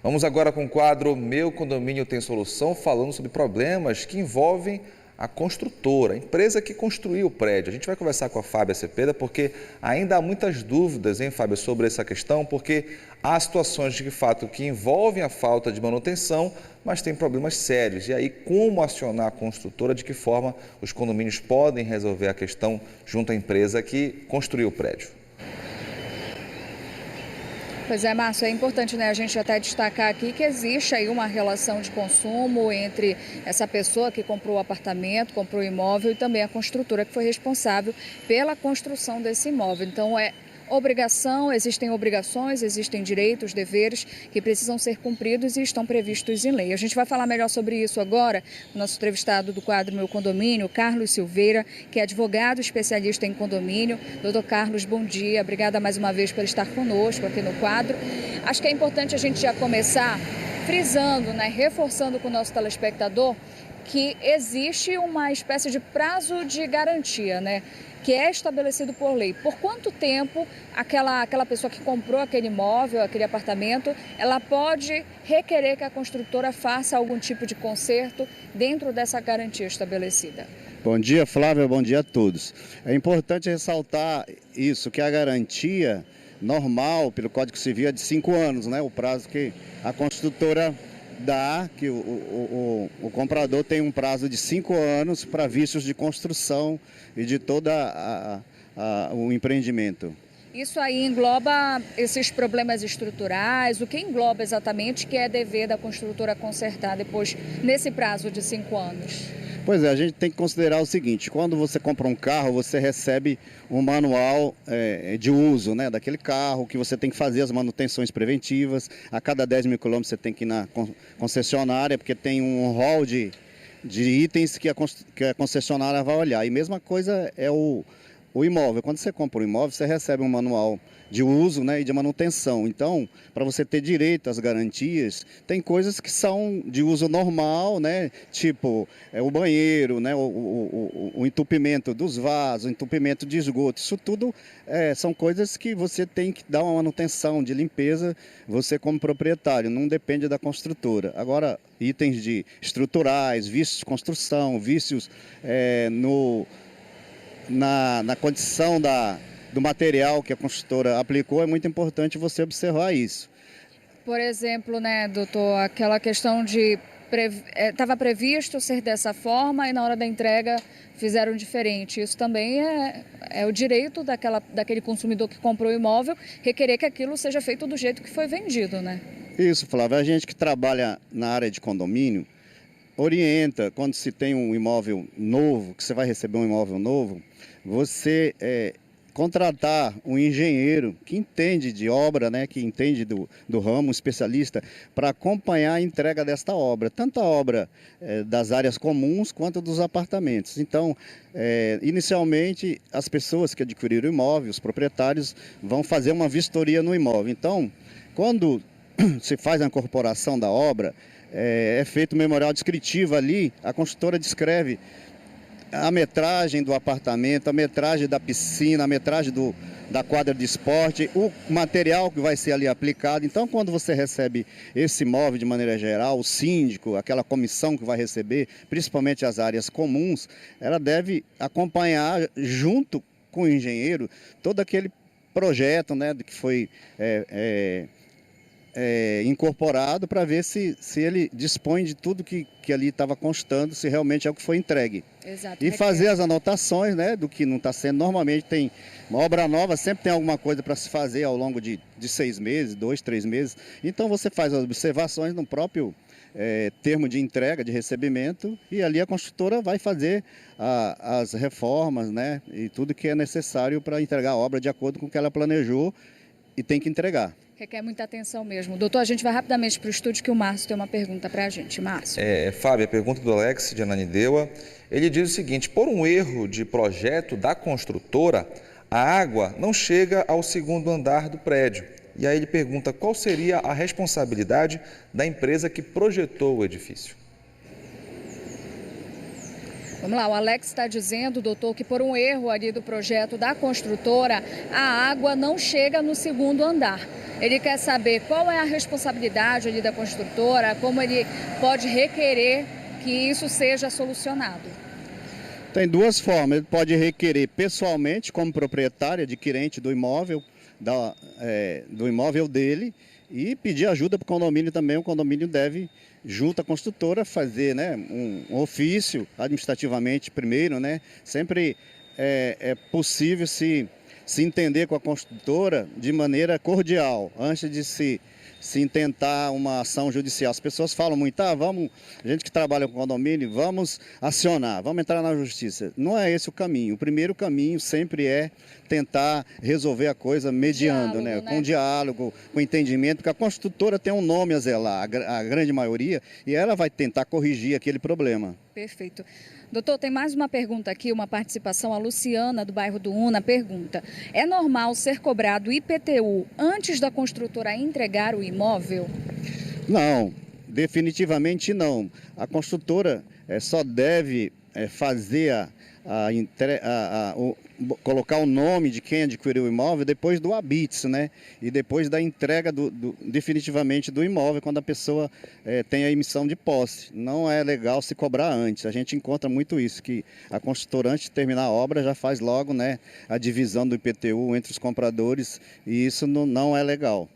Vamos agora com o quadro Meu Condomínio Tem Solução, falando sobre problemas que envolvem a construtora, a empresa que construiu o prédio. A gente vai conversar com a Fábia Cepeda porque ainda há muitas dúvidas, hein, Fábia, sobre essa questão, porque há situações de fato que envolvem a falta de manutenção, mas tem problemas sérios. E aí, como acionar a construtora, de que forma os condomínios podem resolver a questão junto à empresa que construiu o prédio? Pois é, Márcio, é importante, né, a gente até destacar aqui que existe aí uma relação de consumo entre essa pessoa que comprou o apartamento, comprou o imóvel e também a construtora que foi responsável pela construção desse imóvel. Então, existem obrigações, existem direitos, deveres que precisam ser cumpridos e estão previstos em lei. A gente vai falar melhor sobre isso agora, o nosso entrevistado do quadro Meu Condomínio, Carlos Silveira, que é advogado especialista em condomínio. Doutor Carlos, bom dia. Obrigada mais uma vez por estar conosco aqui no quadro. Acho que é importante a gente já começar frisando, né, reforçando com o nosso telespectador que existe uma espécie de prazo de garantia, né, que é estabelecido por lei. Por quanto tempo aquela pessoa que comprou aquele imóvel, aquele apartamento, ela pode requerer que a construtora faça algum tipo de conserto dentro dessa garantia estabelecida? Bom dia, Flávia, bom dia a todos. É importante ressaltar isso, que a garantia normal pelo Código Civil é de 5 anos, né? O prazo que a construtora dá, que o comprador tem um prazo de 5 anos para vícios de construção e de todo o empreendimento. Isso aí engloba esses problemas estruturais, o que engloba exatamente que é dever da construtora consertar depois, nesse prazo de 5 anos? Pois é, a gente tem que considerar o seguinte: quando você compra um carro, você recebe um manual de uso, né, daquele carro, que você tem que fazer as manutenções preventivas. A cada 10 mil quilômetros você tem que ir na concessionária, porque tem um rol de itens que a concessionária vai olhar. E mesma coisa é o imóvel. Quando você compra um imóvel, você recebe um manual de uso, né, e de manutenção. Então, para você ter direito às garantias, tem coisas que são de uso normal, né, tipo o banheiro, né, o entupimento dos vasos, o entupimento de esgoto. Isso tudo são coisas que você tem que dar uma manutenção de limpeza, você como proprietário, não depende da construtora. Agora, itens estruturais, vícios de construção, vícios na condição do material que a construtora aplicou, é muito importante você observar isso. Por exemplo, né, doutor, aquela questão de estava previsto ser dessa forma e na hora da entrega fizeram diferente. Isso também é o direito daquele consumidor que comprou o imóvel requerer que aquilo seja feito do jeito que foi vendido, né? Isso, Flávia. A gente que trabalha na área de condomínio orienta, quando se tem um imóvel novo, que você vai receber um imóvel novo, você contratar um engenheiro que entende de obra, né, que entende do ramo, um especialista, para acompanhar a entrega desta obra, tanto a obra das áreas comuns quanto dos apartamentos. Então, inicialmente, as pessoas que adquiriram o imóvel, os proprietários, vão fazer uma vistoria no imóvel. Então, quando se faz a incorporação da obra, é feito um memorial descritivo ali, a construtora descreve a metragem do apartamento, a metragem da piscina, a metragem da quadra de esporte, o material que vai ser ali aplicado. Então, quando você recebe esse imóvel de maneira geral, o síndico, aquela comissão que vai receber, principalmente as áreas comuns, ela deve acompanhar junto com o engenheiro todo aquele projeto, né, que foi incorporado, para ver se ele dispõe de tudo que ali estava constando, se realmente é o que foi entregue. Exato, e fazer as anotações, né, do que não está sendo. Normalmente tem uma obra nova, sempre tem alguma coisa para se fazer ao longo de 6 meses, 2, 3 meses. Então você faz as observações no próprio termo de entrega, de recebimento, e ali a construtora vai fazer as reformas, né, e tudo que é necessário para entregar a obra de acordo com o que ela planejou e tem que entregar. Requer muita atenção mesmo. Doutor, a gente vai rapidamente para o estúdio que o Márcio tem uma pergunta para a gente. Márcio. Fábio, a pergunta do Alex de Ananindeua, ele diz o seguinte: por um erro de projeto da construtora, a água não chega ao 2º andar do prédio. E aí ele pergunta qual seria a responsabilidade da empresa que projetou o edifício. Vamos lá, o Alex está dizendo, doutor, que por um erro ali do projeto da construtora, a água não chega no segundo andar. Ele quer saber qual é a responsabilidade ali da construtora, como ele pode requerer que isso seja solucionado. Tem duas formas, ele pode requerer pessoalmente, como proprietário, adquirente do imóvel, do imóvel dele, e pedir ajuda para o condomínio também. O condomínio deve, junto à construtora, fazer, né, um ofício administrativamente primeiro, né? Sempre é possível se entender com a construtora de maneira cordial, antes de se intentar uma ação judicial. As pessoas falam muito, vamos, a gente que trabalha com condomínio, vamos acionar, vamos entrar na justiça. Não é esse o caminho. O primeiro caminho sempre é tentar resolver a coisa mediando, né? Com diálogo, com entendimento, porque a construtora tem um nome a zelar, a grande maioria, e ela vai tentar corrigir aquele problema. Perfeito. Doutor, tem mais uma pergunta aqui, uma participação. A Luciana, do bairro do Una, pergunta: é normal ser cobrado IPTU antes da construtora entregar o imóvel? Não, definitivamente não. A construtora só deve fazer colocar o nome de quem adquiriu o imóvel depois do habite, né? E depois da entrega definitivamente do imóvel, quando a pessoa tem a emissão de posse. Não é legal se cobrar antes. A gente encontra muito isso, que a construtora, antes de terminar a obra, já faz logo, né, a divisão do IPTU entre os compradores, e isso não é legal.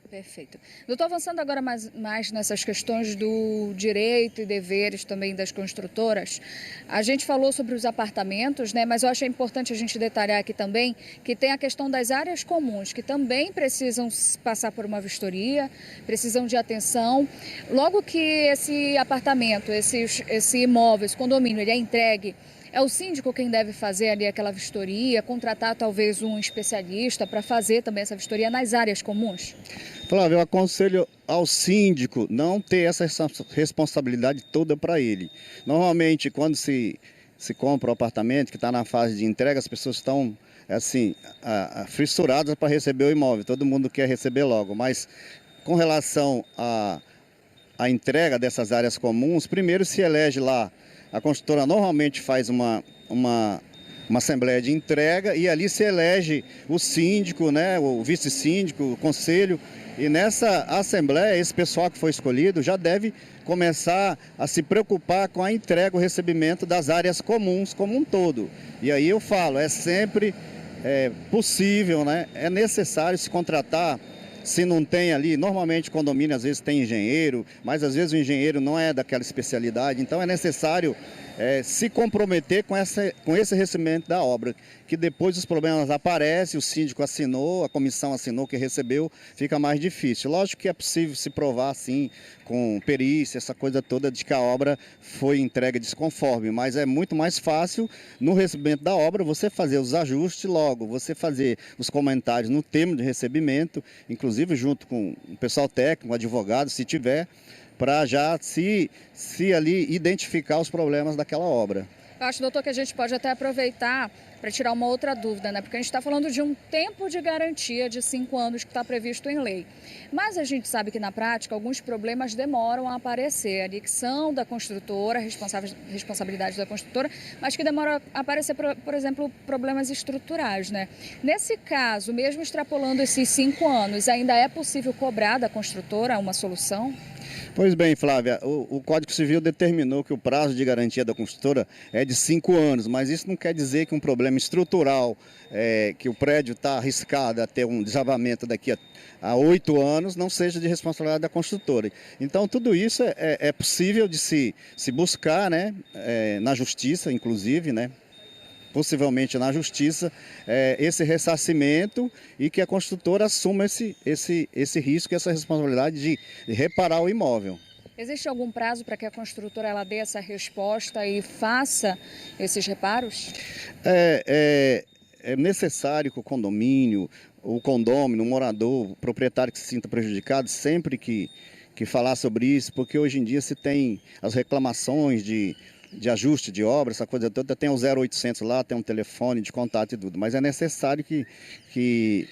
Perfeito. Doutor, avançando agora mais nessas questões do direito e deveres também das construtoras, a gente falou sobre os apartamentos, né? Mas eu acho importante a gente detalhar aqui também que tem a questão das áreas comuns, que também precisam passar por uma vistoria, precisam de atenção. Logo que esse apartamento, esse imóvel, esse condomínio, ele é entregue, é o síndico quem deve fazer ali aquela vistoria, contratar talvez um especialista para fazer também essa vistoria nas áreas comuns? Flávio, eu aconselho ao síndico não ter essa responsabilidade toda para ele. Normalmente, quando se compra um apartamento que está na fase de entrega, as pessoas estão assim, fissuradas para receber o imóvel. Todo mundo quer receber logo, mas com relação à entrega dessas áreas comuns, primeiro se elege lá. A construtora normalmente faz uma assembleia de entrega e ali se elege o síndico, né, o vice-síndico, o conselho. E nessa assembleia, esse pessoal que foi escolhido já deve começar a se preocupar com a entrega, o recebimento das áreas comuns como um todo. E aí eu falo, é sempre possível, né, é necessário se contratar. Se não tem ali, normalmente condomínio às vezes tem engenheiro, mas às vezes o engenheiro não é daquela especialidade, então é necessário se comprometer com esse recebimento da obra, que depois os problemas aparecem, o síndico assinou, a comissão assinou que recebeu, fica mais difícil. Lógico que é possível se provar assim, com perícia, essa coisa toda de que a obra foi entregue desconforme, mas é muito mais fácil no recebimento da obra você fazer os ajustes logo, você fazer os comentários no termo de recebimento, inclusive junto com o pessoal técnico, advogado, se tiver, para já se ali identificar os problemas daquela obra. Eu acho, doutor, que a gente pode até aproveitar para tirar uma outra dúvida, né? Porque a gente está falando de um tempo de garantia de 5 anos que está previsto em lei. Mas a gente sabe que na prática alguns problemas demoram a aparecer ali, que são da construtora, responsabilidade da construtora, mas que demoram a aparecer, por exemplo, problemas estruturais, né? Nesse caso, mesmo extrapolando esses 5 anos, ainda é possível cobrar da construtora uma solução? Pois bem, Flávia, o Código Civil determinou que o prazo de garantia da construtora é de 5 anos, mas isso não quer dizer que um problema estrutural, que o prédio está arriscado a ter um desabamento daqui a 8 anos, não seja de responsabilidade da construtora. Então, tudo isso é possível de se buscar, né, na justiça, inclusive, né? Possivelmente na justiça, esse ressarcimento e que a construtora assuma esse risco e essa responsabilidade de reparar o imóvel. Existe algum prazo para que a construtora ela dê essa resposta e faça esses reparos? É necessário que o condomínio, o condômino, o morador, o proprietário que se sinta prejudicado, sempre que falar sobre isso, porque hoje em dia se tem as reclamações de ajuste de obra, essa coisa toda, tem o 0800 lá, tem um telefone de contato e tudo, mas é necessário que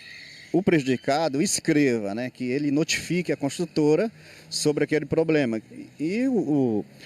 o prejudicado escreva, né, que ele notifique a construtora sobre aquele problema. E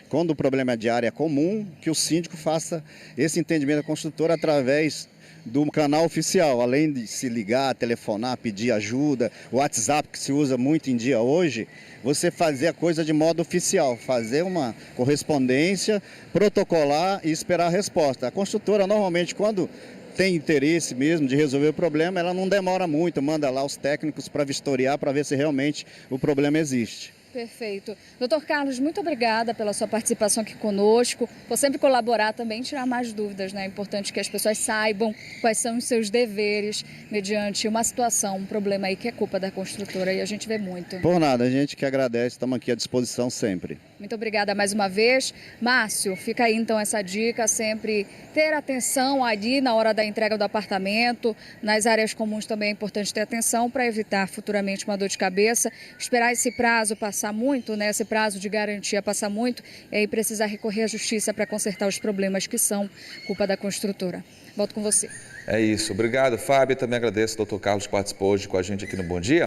quando o problema é de área comum, que o síndico faça esse entendimento da construtora através do canal oficial, além de se ligar, telefonar, pedir ajuda, o WhatsApp que se usa muito em dia hoje, você fazer a coisa de modo oficial, fazer uma correspondência, protocolar e esperar a resposta. A construtora normalmente quando tem interesse mesmo de resolver o problema, ela não demora muito, manda lá os técnicos para vistoriar, para ver se realmente o problema existe. Perfeito. Doutor Carlos, muito obrigada pela sua participação aqui conosco. Vou sempre colaborar também, tirar mais dúvidas, né? É importante que as pessoas saibam quais são os seus deveres mediante uma situação, um problema aí que é culpa da construtora e a gente vê muito. Por nada, a gente que agradece, estamos aqui à disposição sempre. Muito obrigada mais uma vez. Márcio, fica aí então essa dica, sempre ter atenção ali na hora da entrega do apartamento. Nas áreas comuns também é importante ter atenção para evitar futuramente uma dor de cabeça. Esperar esse prazo passar muito, né? Esse prazo de garantia passar muito e aí precisar recorrer à justiça para consertar os problemas que são culpa da construtora. Volto com você. É isso. Obrigado, Fábio. Também agradeço ao Dr. Carlos que participou hoje com a gente aqui no Bom Dia.